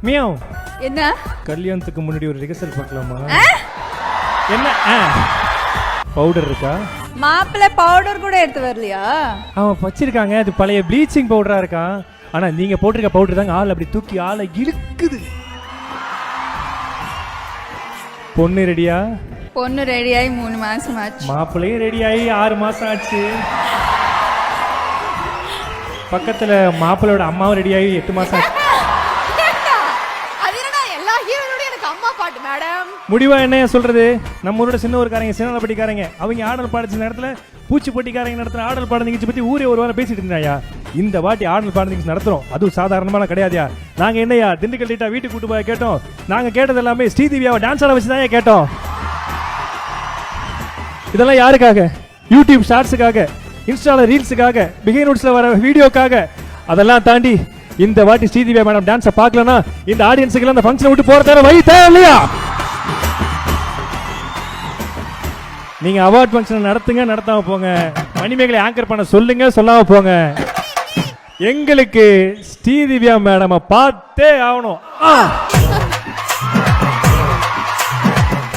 Meow. என்ன கல்யாணத்துக்கு முன்னாடி ஒரு ரிகர்சல் பார்க்கலாமா? என்ன பவுடர் இருக்கா? மாப்பிள்ளை பவுடர் கூட எடுத்து வரலையா? அவன் வச்சிருக்காங்க, அது பழைய ப்ளீச்சிங் பவுடரா இருக்கான். ஆனா நீங்க போட்டிருக்க பவுடர் தாங்க ஆள் அப்படி தூக்கி ஆளை இழுக்குது. பொண்ணு ரெடியா? பொண்ணு ரெடியாகி 3 மாசம் ஆச்சு. மாப்பிள்ளையும் ரெடியாகி 6 மாசம் ஆச்சு. பக்கத்துல மாப்பிள்ளையோட அம்மாவும் ரெடியாகி 8 மாசம் ஆச்சு. முடிவா என்ன சொல்றது? நம்ம ஊரோட சின்ன ஊருக்காரங்க, சின்னப்பட்டிக்காரங்க, அவங்க ஆடல் பாடுற நேரத்துல பூச்சி போட்டிக்காரங்க நடத்துற ஆடல் பாட நிகழ்ச்சி பத்தி ஊரே ஒரு வாரம் பேசிட்டு இருந்தாயா. இந்த வாட்டி ஆடல் பாட நிகழ்ச்சி நடத்துறோம், அதுவும் சாதாரணமான கிடையாதுயா. நாங்க என்னையா திண்டுக்கல் டீட்டா வீட்டுக்கு கூட்டு போய் கேட்டோம். நாங்க கேட்டது எல்லாமே ஸ்ரீதிவியாவை டான்ஸ் ஆட வச்சுதான் கேட்டோம். இதெல்லாம் யாருக்காக? யூடியூப் ஷார்ட்ஸுக்காக, இன்ஸ்டால ரீல்ஸுக்காக, பிகை நோட்ஸ்ல வர வீடியோக்காக. அதெல்லாம் தாண்டி இந்த வாட்டி ஸ்ரீதிவியா மேடம் டான்ஸை பார்க்கலன்னா இந்த ஆடியன்ஸுக்கு அந்த ஃபங்க்ஷனை விட்டு போறதான வழி தேவை இல்லையா? நீங்க அவார்ட் ஃபங்க்ஷன் நடத்துங்க, நடத்தாம போங்க. மணிமேகலை ஆங்கர் பண்ண சொல்லுங்க, சொல்லாம போங்க. எங்களுக்கு ஸ்ரீதிவியா மேடம் பார்த்தே ஆகணும்.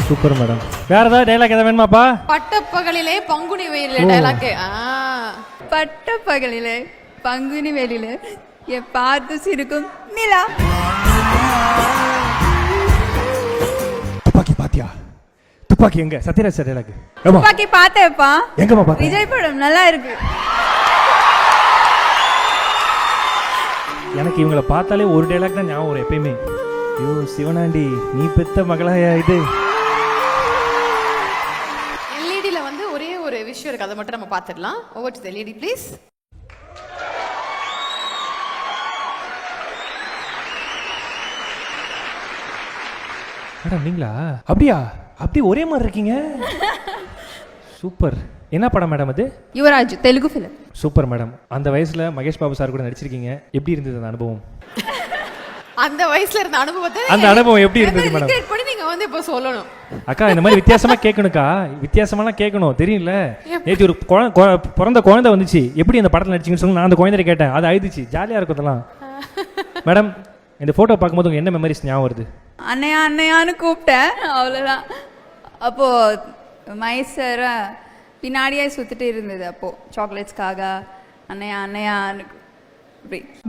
Super madam. வேற ஏதாவது டைலாக் எதாவது வேணுமாப்பா? பட்டப்பகலிலே பங்குனி வெயிலே டைலாக். பட்டப்பகலிலே பங்குனி வெயிலே பார்த்து சிரிக்கும் நிலா. துப்பாக்கி பாத்தியா? துப்பாக்கி எங்க? Sathyaraj sir dialogue. துப்பாக்கி பார்த்தேப்பா. எங்கம்மா பாத்த? விஜய் படம் நல்லா இருக்கு. எனக்கு இவங்களை பார்த்தாலே ஒரு டைலாக் தான் ஞாபகம் வரும் எப்பயுமே. ஐயோ சிவனாண்டி, நீ பெத்த மகளாயா இது? எல்இடில வந்து ஒரே ஒரு விஷயம் இருக்கு, அதை மட்டும் நம்ம பார்த்துடலாம். Over to the LED please. Madam நீங்களா? அப்படியா? அப்படி ஒரே மாதிரி இருக்கீங்க. சூப்பர். என்ன படம் மேடம் அது? Yuvaraj, Telugu film. Super madam. அந்த வயசுல மகேஷ் பாபு சார் கூட நடிச்சிருக்கீங்க. எப்படி இருந்தது அந்த அனுபவம்? அந்த வயசுல இருந்த அனுபவத்தை, அந்த அனுபவம் எப்படி இருந்தது மேடம்? ரிக்ரெட் பண்ணி நீங்க வந்து இப்ப சொல்லணும். அக்கா இந்த மாதிரி வித்தியாசமா கேட்கணும்க்கா, வித்தியாசமாலாம் கேட்கணும், தெரியல. நேற்று ஒரு பிறந்த குழந்தை வந்துச்சு, எப்படி அந்த படத்தில் நடிச்சிங்கன்னு சொல்லி நான் அந்த குழந்தைய கேட்டேன். அது அழுதுச்சு. ஜாலியாக இருக்கும் அதெல்லாம். மேடம் இந்த ஃபோட்டோ பார்க்கும்போது உங்களுக்கு என்ன மெமரிஸ் ஞாபகம் வருது? அண்ணையா அண்ணையான்னு கூப்பிட்டேன், அவ்வளோதான். அப்போ மைசர பின்னாடியே சுத்திட்டு இருந்தது. அப்போ சாக்லேட்ஸ்க்காக அண்ணையா அண்ணையான்னு.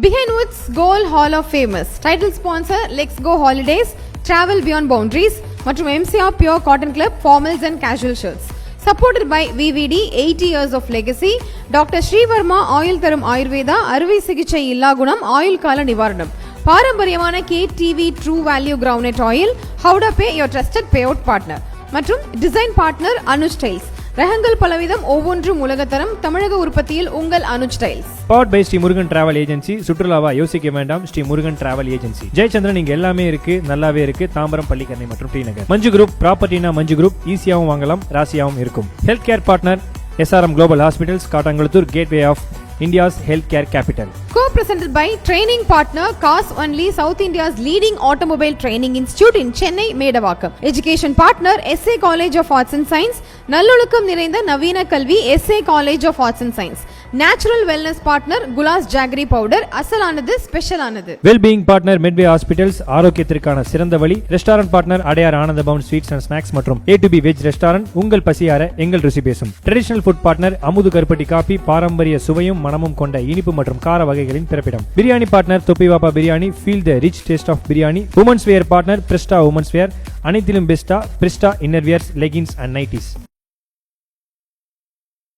Behind Woods Gold Hall of Famous title sponsor Let's Go Holidays, Travel Beyond Boundaries மற்றும் MCR Pure Cotton Club formals and casual shirts. Supported by VVD 80 years of legacy, Dr. Srivarma Oil தரும் ஆயுர்வேதா, அறுவை சிகிச்சை இல்லா குணம், ஆயுள் கால நிவாரணம். பாரம்பரியமான KTV True Value Groundnut Oil, How to Pay Your Trusted Payout Partner மற்றும் டிசைன் பார்ட்னர் அனுஜ் டைல்ஸ். ரகங்கள் பலவிதம், ஒவ்வொன்றும் உலகத்தரம். தமிழக உற்பத்தியில் உங்கள் Anuj tiles. Powered by Shri Murugan travel agency. சுற்றுலாவா யோசிக்க வேண்டாம், ஸ்ரீ முருகன் டிராவல் ஏஜென்சி. ஜெயச்சந்திரன் இங்க எல்லாமே இருக்கு, நல்லாவே இருக்கு. தாம்பரம், பள்ளிக்கரணை மற்றும் டி நகர். மஞ்சு குரூப் ப்ராப்பர்ட்டினா மஞ்சு குரூப். ஈஸியாவும் வாங்கலாம், ராசியாவும் இருக்கும். Health care partner SRM Global Hospitals, Kattankulathur, gateway of India's healthcare capital. Co-presented by training partner Cars Only, South India's leading automobile training institute in Chennai, Medavakkam. Education partner SA College of Arts and Science, நல்லொழுக்கம் நிறைந்த நவீன கல்வி SA College of Arts and Science. Natural wellness partner Gulas Jaggery powder, அசலானது ஸ்பெஷலானது. Well-being partner Medway Hospitals, ஆரோக்கியத்திற்கான சிறந்த வழி. Restaurant partner Adyar Ananda Pawan sweets and snacks மற்றும் A to B veg restaurant. உங்கள் பசியார எங்கள் ருசி பேசும். ட்ரெடிஷனல் ஃபுட் பார்ட்னர் அமுது கருப்பட்டி காபி, பாரம்பரிய சுவையும் மனமும் கொண்ட இனிப்பு மற்றும் கார வகைகளின் பிறப்பிடம். Biryani partner Thoppi Vaappa biryani, feel the rich taste of biryani. Women's wear partner Prista women's wear, அனைத்திலும் பெஸ்டா Prista inner wears, leggings and nighties.